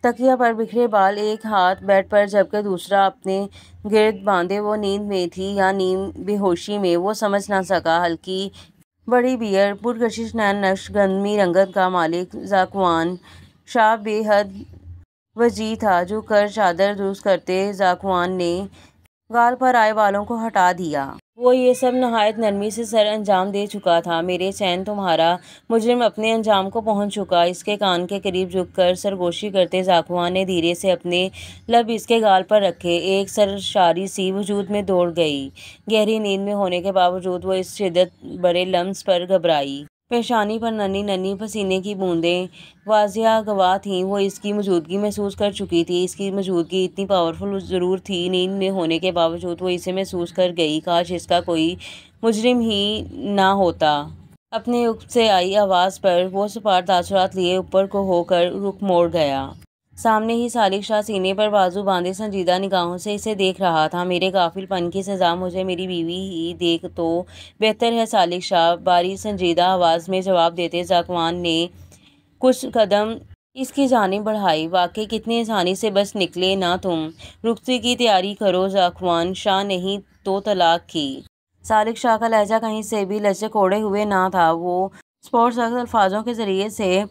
تکیہ پر بکھرے بال، ایک ہاتھ بیڈ پر جبکہ دوسرا اپنے گرد باندھے، وہ نیند میں تھی یا نیم بے ہوشی میں، وہ سمجھ نہ سکا۔ ہلکی بڑی بیئر، پرکشش نین نقش، گندمی رنگت کا مالک ذاکوان شاہ بے حد وجیح تھا۔ جھک کر چادر درست کرتے ذاکوان نے گال پر آئے بالوں کو ہٹا دیا۔ وہ یہ سب نہایت نرمی سے سر انجام دے چکا تھا۔ میرے چین، تمہارا مجرم اپنے انجام کو پہنچ چکا۔ اس کے کان کے قریب جھک کر سرگوشی کرتے ذاکوان نے دھیرے سے اپنے لب اس کے گال پر رکھے۔ ایک سرشاری سی وجود میں دوڑ گئی۔ گہری نیند میں ہونے کے باوجود وہ اس شدت بھرے لمس پر گھبرائی۔ پیشانی پر ننھی ننھی پسینے کی بوندیں واضح گواہ تھیں۔ وہ اس کی موجودگی محسوس کر چکی تھی۔ اس کی موجودگی اتنی پاورفل ضرور تھی، نیند میں ہونے کے باوجود وہ اسے محسوس کر گئی۔ کاش اس کا کوئی مجرم ہی نہ ہوتا۔ اپنے عقب سے آئی آواز پر وہ سپار تاثرات لیے اوپر کو ہو کر رخ موڑ گیا۔ سامنے ہی سالک شاہ سینے پر بازو باندھے سنجیدہ نگاہوں سے اسے دیکھ رہا تھا۔ میرے غافل پن کی سزا مجھے میری بیوی ہی دیکھ تو بہتر ہے سالک شاہ، بھاری سنجیدہ آواز میں جواب دیتے ذاکوان نے کچھ قدم اس کی جانب بڑھائے۔ واقعی کتنی آسانی سے بچ نکلے نا تم۔ رخصتی کی تیاری کرو ذاکوان شاہ، نہیں تو طلاق کی۔ سالک شاہ کا لہجہ کہیں سے بھی لچک اوڑھے ہوئے نہ تھا۔ وہ سپر سخت الفاظوں کے ذریعے سے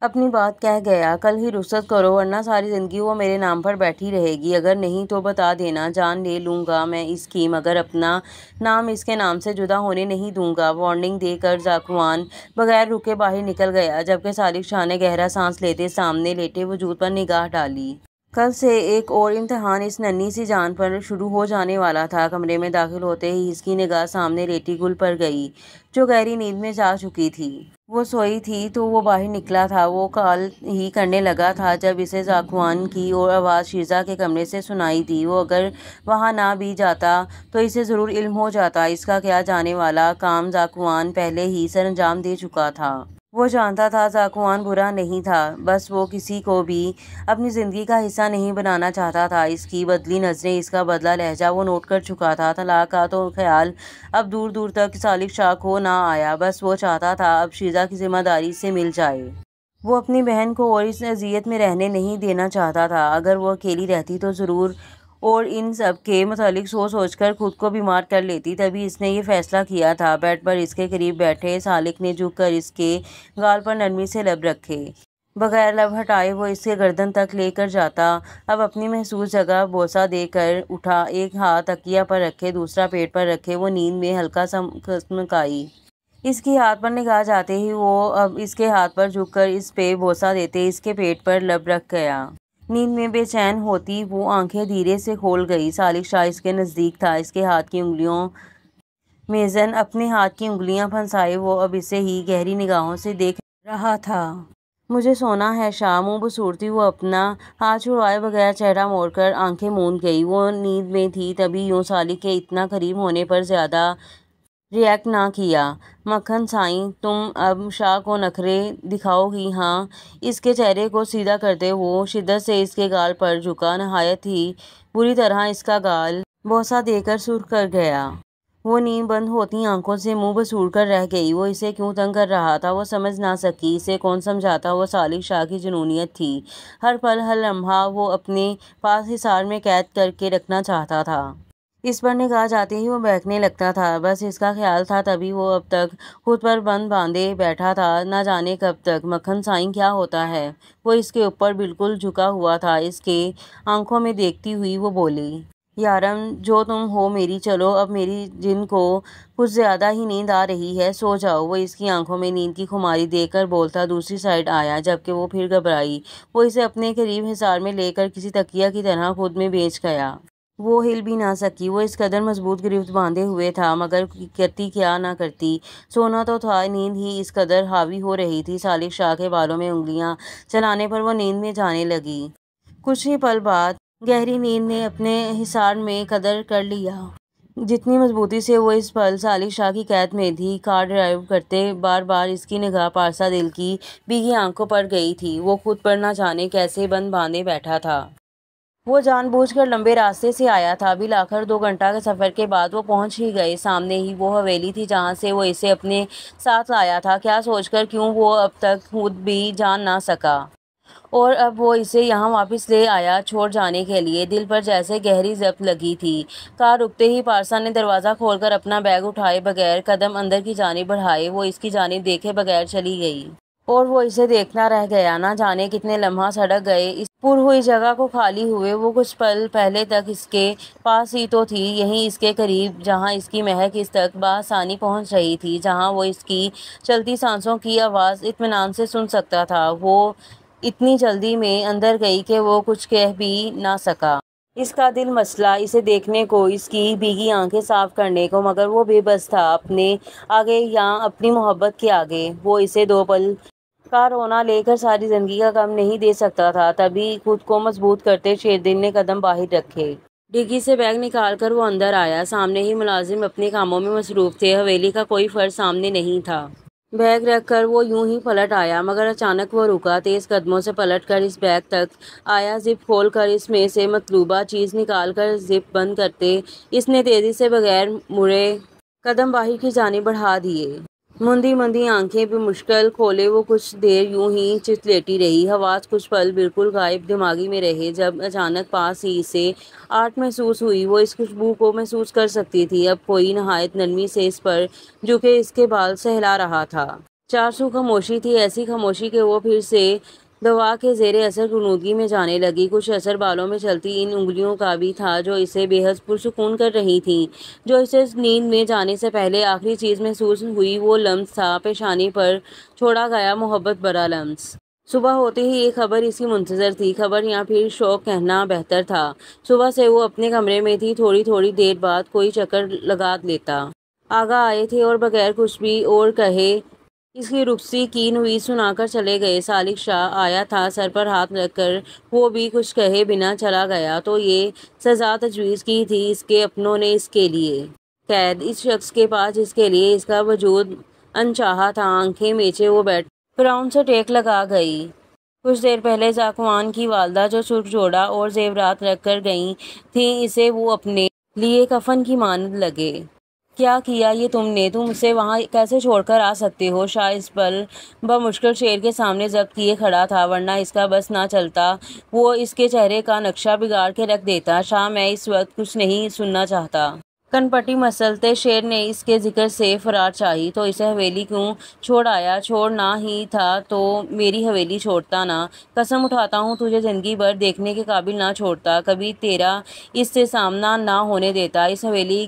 اپنی بات کہہ گیا۔ کل ہی رخصت کرو ورنہ ساری زندگی وہ میرے نام پر بیٹھی رہے گی۔ اگر نہیں تو بتا دینا، جان لے لوں گا میں اس کی، مگر اپنا نام اس کے نام سے جدا ہونے نہیں دوں گا۔ وارننگ دے کر ذاکوان بغیر رکے باہر نکل گیا، جبکہ سالک شاہ نے گہرا سانس لیتے سامنے لیٹے وجود پر نگاہ ڈالی۔ کل سے ایک اور امتحان اس ننھی سی جان پر شروع ہو جانے والا تھا۔ کمرے میں داخل ہوتے ہی اس کی نگاہ سامنے لیٹی گل پر گئی، جو گہری نیند میں جا چکی تھی۔ وہ سوئی تھی تو وہ باہر نکلا تھا۔ وہ کال ہی کرنے لگا تھا جب اسے ذاکوان کی اور آواز شیزا کے کمرے سے سنائی دی۔ وہ اگر وہاں نہ بھی جاتا تو اسے ضرور علم ہو جاتا۔ اس کا کیا جانے والا کام ذاکوان پہلے ہی سر انجام دے چکا تھا۔ وہ جانتا تھا ذاکوان برا نہیں تھا، بس وہ کسی کو بھی اپنی زندگی کا حصہ نہیں بنانا چاہتا تھا۔ اس کی بدلی نظریں، اس کا بدلا لہجہ وہ نوٹ کر چکا تھا۔ طلاق کا تو خیال اب دور دور تک سالک شاہ کو نہ آیا، بس وہ چاہتا تھا اب شیزا کی ذمہ داری سے مل جائے۔ وہ اپنی بہن کو اور اس اذیت میں رہنے نہیں دینا چاہتا تھا۔ اگر وہ اکیلی رہتی تو ضرور اور ان سب کے متعلق سوچ سوچ کر خود کو بیمار کر لیتی۔ تبھی اس نے یہ فیصلہ کیا تھا۔ بیڈ پر اس کے قریب بیٹھے سالک نے جھک کر اس کے گال پر نرمی سے لب رکھے۔ بغیر لب ہٹائے وہ اس کے گردن تک لے کر جاتا۔ اب اپنی محسوس جگہ بوسہ دے کر اٹھا، ایک ہاتھ تکیہ پر رکھے دوسرا پیٹ پر رکھے، وہ نیند میں ہلکا سا کسمکائی۔ اس کی ہاتھ پر نگاہ جاتے ہی وہ اب اس کے ہاتھ پر جھک کر اس پہ بوسہ دیتے اس کے پیٹ پر لب رکھ گیا۔ نیند میں بے چین ہوتی وہ آنکھیں دھیرے سے کھول گئی۔ سالک شاہ اس کے نزدیک تھا، اس کے ہاتھ کی انگلیوں میں زن اپنے ہاتھ کی انگلیاں پھنسائے وہ اب اسے ہی گہری نگاہوں سے دیکھ رہا تھا۔ مجھے سونا ہے شاہ، منہ بسورتی وہ اپنا ہاتھ چھڑوائے بغیر چہرہ موڑ کر آنکھیں موند گئی۔ وہ نیند میں تھی تبھی یوں سالک کے اتنا قریب ہونے پر زیادہ ریئیکٹ نہ کیا۔ مکھن سائیں، تم اب شاہ کو نخرے دکھاؤ گی ہاں؟ اس کے چہرے کو سیدھا کرتے وہ شدت سے اس کے گال پر جھکا، نہایت ہی بری طرح اس کا گال بوسہ دے کر سرخ کر گیا۔ وہ نیند بند ہوتی آنکھوں سے منہ بسوڑ کر رہ گئی۔ وہ اسے کیوں تنگ کر رہا تھا وہ سمجھ نہ سکی۔ اسے کون سمجھاتا؟ وہ سالک شاہ کی جنونیت تھی۔ ہر پل ہر لمحہ وہ اپنے پاس حصار میں قید کر کے رکھنا چاہتا تھا۔ اس پر نگاہ جاتے ہی وہ بہکنے لگتا تھا، بس اس کا خیال تھا۔ تبھی وہ اب تک خود پر بند باندھے بیٹھا تھا، نہ جانے کب تک۔ مکھن سائیں کیا ہوتا ہے؟ وہ اس کے اوپر بالکل جھکا ہوا تھا، اس کے آنکھوں میں دیکھتی ہوئی وہ بولی۔ یارم جو تم ہو میری، چلو اب میری جن کو کچھ زیادہ ہی نیند آ رہی ہے، سو جاؤ۔ وہ اس کی آنکھوں میں نیند کی خماری دیکھ کر بولتا دوسری سائیڈ آیا، جبکہ وہ پھر گھبرائی۔ وہ اسے اپنے قریب حصار میں لے کر کسی تکیہ کی طرح خود میں بیچ گیا۔ وہ ہل بھی نہ سکی۔ وہ اس قدر مضبوط گرفت باندھے ہوئے تھا، مگر کرتی کیا نہ کرتی۔ سونا تو تھا، نیند ہی اس قدر حاوی ہو رہی تھی۔ سالک شاہ کے بالوں میں انگلیاں چلانے پر وہ نیند میں جانے لگی۔ کچھ ہی پل بعد گہری نیند نے اپنے حصار میں قدر کر لیا۔ جتنی مضبوطی سے وہ اس پل سالک شاہ کی قید میں تھی، کار ڈرائیو کرتے بار بار اس کی نگاہ پارسا دل کی بھیگی آنکھوں پر گئی تھی۔ وہ خود پر نہ جانے کیسے بند باندھے بیٹھا تھا۔ وہ جان بوجھ کر لمبے راستے سے آیا تھا۔ بالآخر 2 گھنٹہ کے سفر کے بعد وہ پہنچ ہی گئے۔ سامنے ہی وہ حویلی تھی جہاں سے وہ اسے اپنے ساتھ لایا تھا۔ کیا سوچ کر کیوں وہ اب تک خود بھی جان نہ سکا۔ اور اب وہ اسے یہاں واپس لے آیا چھوڑ جانے کے لیے۔ دل پر جیسے گہری ضرب لگی تھی۔ کار رکتے ہی پارسا نے دروازہ کھول کر اپنا بیگ اٹھائے بغیر قدم اندر کی جانب بڑھائے وہ اس کی جانب دیکھے بغیر چلی گئی۔ اور وہ اسے دیکھنا رہ گیا۔ نہ جانے کتنے لمحہ سڑک گئے اس پر ہوئی جگہ کو خالی ہوئے۔ وہ کچھ پل پہلے تک اس کے پاس ہی تو تھی، یہیں اس کے قریب، جہاں اس کی مہک اس تک بآسانی پہنچ رہی تھی، جہاں وہ اس کی چلتی سانسوں کی آواز اطمینان سے سن سکتا تھا۔ وہ اتنی جلدی میں اندر گئی کہ وہ کچھ کہہ بھی نہ سکا۔ اس کا دل مچلا اسے دیکھنے کو، اس کی بھیگی آنکھیں صاف کرنے کو، مگر وہ بے بس تھا اپنے آگے یا اپنی محبت کے آگے۔ وہ اسے 2 پل کا رونا لے کر ساری زندگی کا غم نہیں دے سکتا تھا۔ تبھی خود کو مضبوط کرتے شیردل نے قدم باہر رکھے۔ ڈگی سے بیگ نکال کر وہ اندر آیا۔ سامنے ہی ملازم اپنے کاموں میں مصروف تھے۔ حویلی کا کوئی فرد سامنے نہیں تھا۔ بیگ رکھ کر وہ یوں ہی پلٹ آیا، مگر اچانک وہ رکا، تیز قدموں سے پلٹ کر اس بیگ تک آیا۔ زپ کھول کر اس میں سے مطلوبہ چیز نکال کر زپ بند کرتے اس نے تیزی سے بغیر مڑے قدم باہر کی جانب بڑھا دیے۔ مندی مندی آنکھیں بمشکل کھولے وہ کچھ دیر یوں ہی چت لیٹی رہی۔ حواس کچھ پل بالکل غائب دماغی میں رہے، جب اچانک پاس ہی اسے آہٹ محسوس ہوئی۔ وہ اس خوشبو کو محسوس کر سکتی تھی۔ اب کوئی نہایت نرمی سے اس پر جھکے اس کے بال سہلا رہا تھا۔ چارسو خاموشی تھی، ایسی خاموشی کہ وہ پھر سے دوا کے زیر اثر غنودگی میں جانے لگی۔ کچھ اثر بالوں میں چلتی ان انگلیوں کا بھی تھا جو اسے بے حد پرسکون کر رہی تھیں، جو اسے نیند میں جانے سے پہلے آخری چیز محسوس ہوئی وہ لمس تھا، پیشانی پر چھوڑا گیا محبت بھرا لمس۔ صبح ہوتے ہی ایک خبر اس کی منتظر تھی، خبر یا پھر شوق کہنا بہتر تھا۔ صبح سے وہ اپنے کمرے میں تھی، تھوڑی تھوڑی دیر بعد کوئی چکر لگا لیتا۔ آغا آئے تھے اور بغیر کچھ بھی اور کہے اس کی رخصتی کی نوید سنا کر چلے گئے۔ سالک شاہ آیا تھا، سر پر ہاتھ رکھ کر وہ بھی کچھ کہے بنا چلا گیا۔ تو یہ سزا تجویز کی تھی اس کے اپنوں نے اس کے لیے؟ قید اس شخص کے پاس جس کے لیے اس کا وجود انچاہا تھا۔ آنکھیں میچے وہ بیٹھ گراؤنڈ سے ٹیک لگا گئی۔ کچھ دیر پہلے ذاکوان کی والدہ جو سرخ جوڑا اور زیورات رکھ کر گئی تھیں، اسے وہ اپنے لیے کفن کی مانند لگے۔ کیا کیا یہ تم نے؟ تم اسے وہاں کیسے چھوڑ کر آ سکتے ہو؟ شاہ اس پل بمشکل شیر کے سامنے ضبط کیے کھڑا تھا، ورنہ اس کا بس نہ چلتا وہ اس کے چہرے کا نقشہ بگاڑ کے رکھ دیتا۔ شاہ میں اس وقت کچھ نہیں سننا چاہتا۔ کن پٹی مسلتے شیر نے اس کے ذکر سے فرار چاہی۔ تو اسے حویلی کیوں چھوڑ آیا؟ چھوڑنا ہی تھا تو میری حویلی چھوڑتا نا۔ قسم اٹھاتا ہوں تجھے زندگی بھر دیکھنے کے قابل نہ چھوڑتا، کبھی تیرا اس سے سامنا نہ ہونے دیتا۔ اس حویلی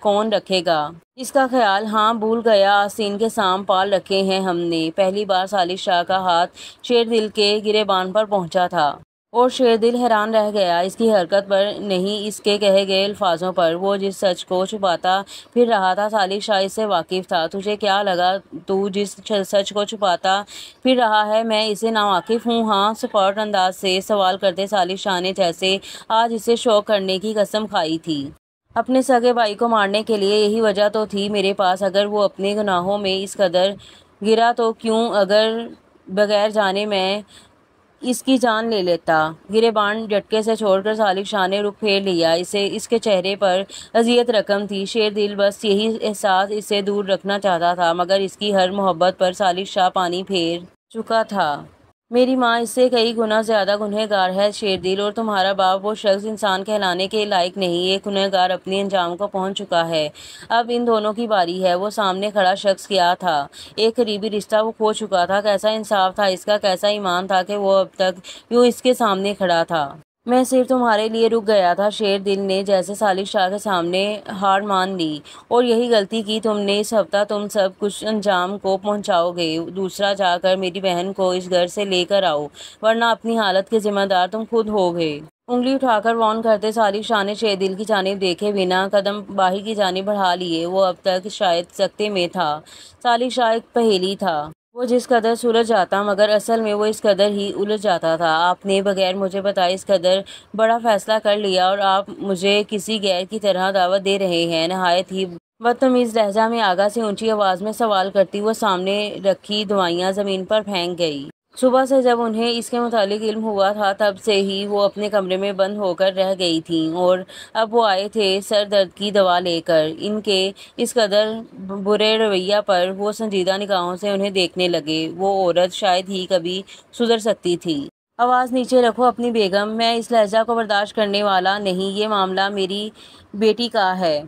کون رکھے گا اس کا خیال؟ ہاں بھول گیا، آستین کے سام پال رکھے ہیں ہم نے۔ پہلی بار سالک شاہ کا ہاتھ شیردل کے گریبان پر پہنچا تھا اور شیردل حیران رہ گیا، اس کی حرکت پر نہیں، اس کے کہے گئے الفاظوں پر۔ وہ جس سچ کو چھپاتا پھر رہا تھا سالک شاہ اس سے واقف تھا۔ تجھے کیا لگا تو جس سچ کو چھپاتا پھر رہا ہے میں اسے ناواقف ہوں؟ ہاں، سپورٹ انداز سے سوال کرتے سالک شاہ نے جیسے آج اسے شوق کرنے کی قسم کھائی تھی۔ اپنے سگے بھائی کو مارنے کے لیے یہی وجہ تو تھی میرے پاس۔ اگر وہ اپنے گناہوں میں اس قدر گرا تو کیوں اگر بغیر جانے میں اس کی جان لے لیتا؟ گریبان جھٹکے سے چھوڑ کر سالک شاہ نے رخ پھیر لیا۔ اس کے چہرے پر اذیت رقم تھی۔ شیردل بس یہی احساس اس سے دور رکھنا چاہتا تھا، مگر اس کی ہر محبت پر سالک شاہ پانی پھیر چکا تھا۔ میری ماں اس سے کئی گنا زیادہ گنہگار ہے شیردل، اور تمہارا باپ وہ شخص انسان کہلانے کے لائق نہیں۔ ایک گنہگار اپنے انجام کو پہنچ چکا ہے، اب ان دونوں کی باری ہے۔ وہ سامنے کھڑا شخص کیا تھا؟ ایک قریبی رشتہ وہ کھو چکا تھا۔ کیسا انصاف تھا اس کا، کیسا ایمان تھا کہ وہ اب تک یوں اس کے سامنے کھڑا تھا۔ میں صرف تمہارے لیے رک گیا تھا۔ شیردل نے جیسے سالک شاہ کے سامنے ہار مان لی۔ اور یہی غلطی کی تم نے۔ اس ہفتہ تم سب کچھ انجام کو پہنچاؤ گے، دوسرا جا کر میری بہن کو اس گھر سے لے کر آؤ، ورنہ اپنی حالت کے ذمہ دار تم خود ہوگے۔ انگلی اٹھا کر وارن کرتے سالک شاہ نے شیردل کی جانب دیکھے بنا قدم باہر کی جانب بڑھا لیے۔ وہ اب تک شاید سکتے میں تھا۔ سالک شاہ ایک پہیلی تھا، وہ جس قدر سلجھ جاتا، مگر اصل میں وہ اس قدر ہی الجھ جاتا تھا۔ آپ نے بغیر مجھے بتائے اس قدر بڑا فیصلہ کر لیا، اور آپ مجھے کسی غیر کی طرح دعوت دے رہے ہیں؟ نہایت ہی بدتمیز لہجہ میں آغا سے اونچی آواز میں سوال کرتی وہ سامنے رکھی دوائیاں زمین پر پھینک گئی۔ صبح سے جب انہیں اس کے متعلق علم ہوا تھا تب سے ہی وہ اپنے کمرے میں بند ہو کر رہ گئی تھیں، اور اب وہ آئے تھے سر درد کی دوا لے کر۔ ان کے اس قدر برے رویہ پر وہ سنجیدہ نگاہوں سے انہیں دیکھنے لگے۔ وہ عورت شاید ہی کبھی سدھر سکتی تھی۔ آواز نیچے رکھو اپنی بیگم، میں اس لہجہ کو برداشت کرنے والا نہیں، یہ معاملہ میری بیٹی کا ہے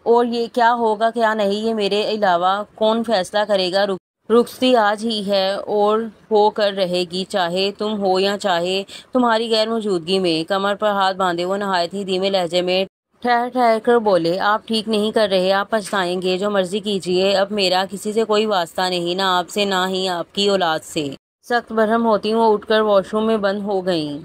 اور یہ کیا ہوگا کیا نہیں یہ میرے علاوہ کون فیصلہ کرے گا۔ رخصتی آج ہی ہے اور ہو کر رہے گی، چاہے تم ہو یا چاہے تمہاری غیر موجودگی میں۔ کمر پر ہاتھ باندھے وہ نہایت ہی دھیمے لہجے میں ٹھہر ٹھہر کر بولے، آپ ٹھیک نہیں کر رہے، آپ پچھتائیں گے، جو مرضی کیجیے، اب میرا کسی سے کوئی واسطہ نہیں، نہ آپ سے نہ ہی آپ کی اولاد سے۔ سخت برہم ہوتی وہ اٹھ کر واش روم میں بند ہو گئیں۔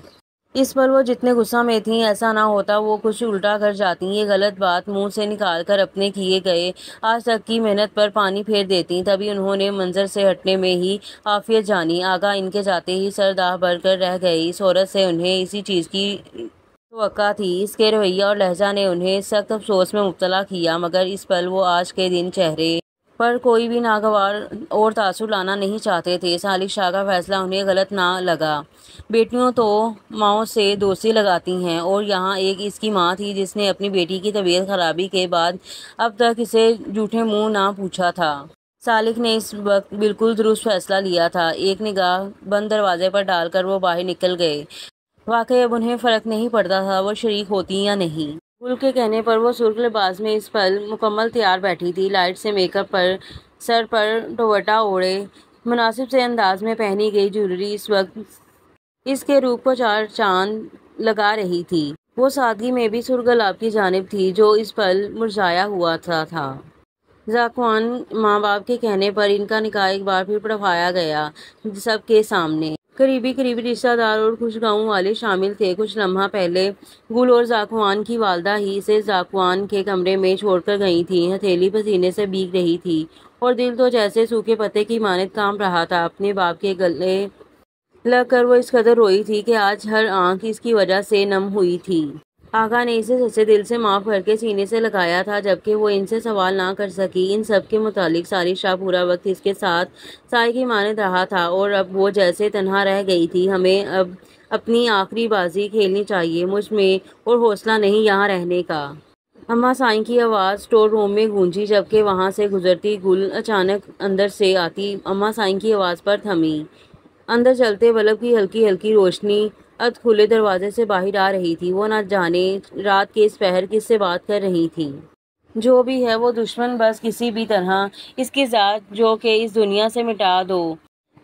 اس پر وہ جتنے غصہ میں تھیں، ایسا نہ ہوتا وہ کچھ الٹا کر جاتی، یہ غلط بات منہ سے نکال کر اپنے کیے گئے آج تک کی محنت پر پانی پھیر دیتی۔ تبھی انہوں نے منظر سے ہٹنے میں ہی عافیت جانی، آگا ان کے جاتے ہی سر داہ بھر کر رہ گئی۔ اس عورت سے انہیں اسی چیز کی توقع تھی، اس کے رویہ اور لہجہ نے انہیں سخت افسوس میں مبتلا کیا، مگر اس پل وہ آج کے دن چہرے پر کوئی بھی ناگوار اور تاثر لانا نہیں چاہتے تھے۔ سالک شاہ کا فیصلہ انہیں غلط نہ لگا، بیٹیوں تو ماؤں سے دوستی لگاتی ہیں، اور یہاں ایک اس کی ماں تھی جس نے اپنی بیٹی کی طبیعت خرابی کے بعد اب تک اسے جھوٹے منہ نہ پوچھا تھا۔ سالک نے اس وقت بالکل درست فیصلہ لیا تھا۔ ایک نگاہ بند دروازے پر ڈال کر وہ باہر نکل گئے۔ واقعی اب انہیں فرق نہیں پڑتا تھا وہ شریک ہوتی یا نہیں۔ گل کے کہنے پر وہ سرخ لباس میں اس پل مکمل تیار بیٹھی تھی، لائٹ سے میک اپ پر، سر پر دوپٹہ اوڑھے، مناسب سے انداز میں پہنی گئی جیولری اس وقت اس کے روپ کو چار چاند لگا رہی تھی۔ وہ سادگی میں بھی سرخ گلاب کی جانب تھی جو اس پل مرجھایا ہوا تھا۔ ذاکوان ماں باپ کے کہنے پر ان کا نکاح ایک بار پھر پڑھوایا گیا، سب کے سامنے۔ قریبی رشتہ دار اور خوش گاؤں والے شامل تھے۔ کچھ لمحہ پہلے گل اور ذاکوان کی والدہ ہی اسے ذاکوان کے کمرے میں چھوڑ کر گئی تھیں۔ ہتھیلی پسینے سے بھیگ رہی تھی اور دل تو جیسے سوکھے پتے کی مانند کانپ رہا تھا۔ اپنے باپ کے گلے لگ کر وہ اس قدر روئی تھی کہ آج ہر آنکھ اس کی وجہ سے نم ہوئی تھی۔ آغا نے اسے سچے دل سے معاف کر کے سینے سے لگایا تھا، جبکہ وہ ان سے سوال نہ کر سکی۔ ان سب کے متعلق سالک شاہ پورا وقت اس کے ساتھ سائے کی مانند رہا تھا اور اب وہ جیسے تنہا رہ گئی تھی۔ ہمیں اب اپنی آخری بازی کھیلنی چاہیے، مجھ میں اور حوصلہ نہیں یہاں رہنے کا۔ اماں سائیں کی آواز اسٹور روم میں گونجی، جبکہ وہاں سے گزرتی گل اچانک اندر سے آتی اماں سائیں کی آواز پر تھمی۔ اندر جلتے بلب کی ہلکی ہلکی روشنی ادھ کھلے دروازے سے باہر آ رہی تھی۔ وہ نہ جانے رات کے اس پہر کس سے بات کر رہی تھی۔ جو بھی ہے وہ دشمن، بس کسی بھی طرح اس کی ذات جو کہ اس دنیا سے مٹا دو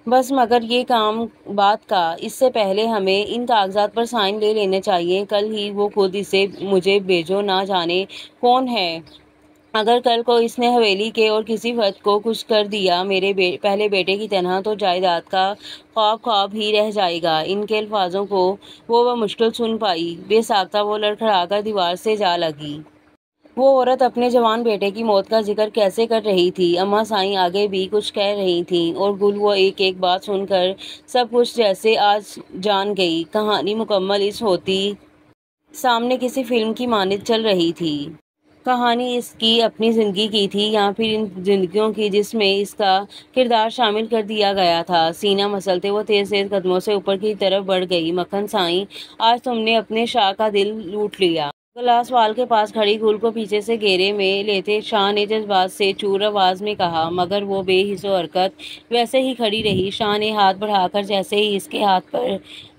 بس، مگر یہ کام بات کا۔ اس سے پہلے ہمیں ان کاغذات پر سائن لے لینے چاہیے، کل ہی وہ خود اسے مجھے بھیجو، نہ جانے کون ہے۔ اگر کل کو اس نے حویلی کے اور کسی فرد کو کچھ کر دیا میرے پہلے بیٹے کی طرح، تو جائیداد کا خواب ہی رہ جائے گا۔ ان کے الفاظوں کو وہ بمشکل سن پائی، بے ساختہ وہ لڑکھڑا کر دیوار سے جا لگی۔ وہ عورت اپنے جوان بیٹے کی موت کا ذکر کیسے کر رہی تھی؟ اماں سائیں آگے بھی کچھ کہہ رہی تھیں اور گل وہ ایک ایک بات سن کر سب کچھ جیسے آج جان گئی۔ کہانی مکمل اس ہوتی سامنے کسی فلم کی مانند چل رہی تھی۔ کہانی اس کی اپنی زندگی کی تھی یا پھر ان زندگیوں کی جس میں اس کا کردار شامل کر دیا گیا تھا؟ سینہ مسلتے وہ تیز تیز قدموں سے اوپر کی طرف بڑھ گئی۔ مکھن سائیں، آج تم نے اپنے شاہ کا دل لوٹ لیا۔ گلاس وال کے پاس کھڑی گل کو پیچھے سے گھیرے میں لیتے شاہ نے جذبات سے چور آواز میں کہا، مگر وہ بے حس و حرکت ویسے ہی کھڑی رہی۔ شاہ نے ہاتھ بڑھا کر جیسے ہی اس کے ہاتھ پر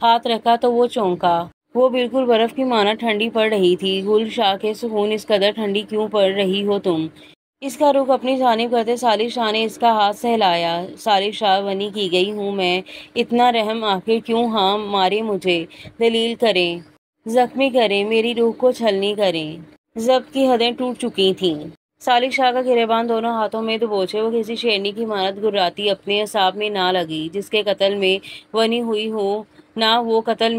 ہاتھ رکھا تو وہ چونکا۔ وہ بالکل برف کی مانند ٹھنڈی پڑ رہی تھی۔ گل، شاہ کے سکون، اس قدر ٹھنڈی کیوں پڑ رہی ہو تم؟ اس کا رخ اپنی جانب کرتے سالک شاہ نے اس کا ہاتھ سہلایا۔ سالک شاہ، ونی کی گئی ہوں میں، اتنا رحم آخر کیوں؟ ہاں مارے مجھے، ذلیل کریں، زخمی کریں، میری روح کو چھلنی کریں۔ ضبط کی حدیں ٹوٹ چکی تھیں۔ سالک شاہ کا گریباں دونوں ہاتھوں میں دبوچے وہ کسی شیرنی کی مانند گرراتی اپنے اعصاب میں نہ لگی۔ جس کے قتل میں ونی ہوئی ہو، نہ وہ قتل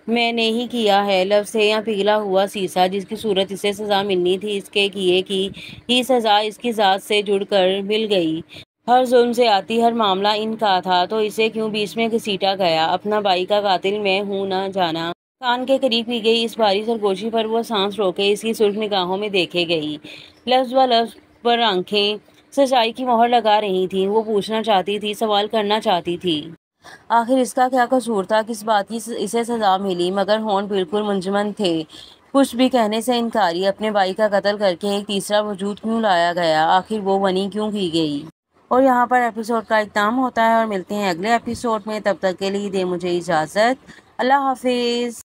میں نے ہی کیا ہے۔ لفظ ہے یا پگھلا ہوا سیسا، جس کی صورت اسے سزا ملنی تھی، اس کے کیے کی ہی سزا اس کی ذات سے جڑ کر مل گئی۔ ہر ظلم سے آتی ہر معاملہ ان کا تھا، تو اسے کیوں بیچ میں گھسیٹا گیا؟ اپنا بھائی کا قاتل میں ہوں، نہ جانا۔ کان کے قریب کی گئی اس بھاری سرگوشی پر وہ سانس روکے اس کی سرخ نگاہوں میں دیکھے گئی۔ لفظ ب لفظ پر آنکھیں سچائی کی مہر لگا رہی تھیں۔ وہ پوچھنا چاہتی تھی، سوال کرنا چاہتی تھی۔ آخر اس کا کیا قصور تھا؟ کس بات کی اسے سزا ملی؟ مگر ہونٹ بالکل منجمد تھے، کچھ بھی کہنے سے انکاری۔ اپنے بھائی کا قتل کر کے ایک تیسرا وجود کیوں لایا گیا؟ آخر وہ ونی کیوں کی گئی؟ اور یہاں پر ایپیسوڈ کا اختتام ہوتا ہے اور ملتے ہیں اگلے ایپیسوڈ میں۔ تب تک کے لیے دے مجھے اجازت۔ اللہ حافظ۔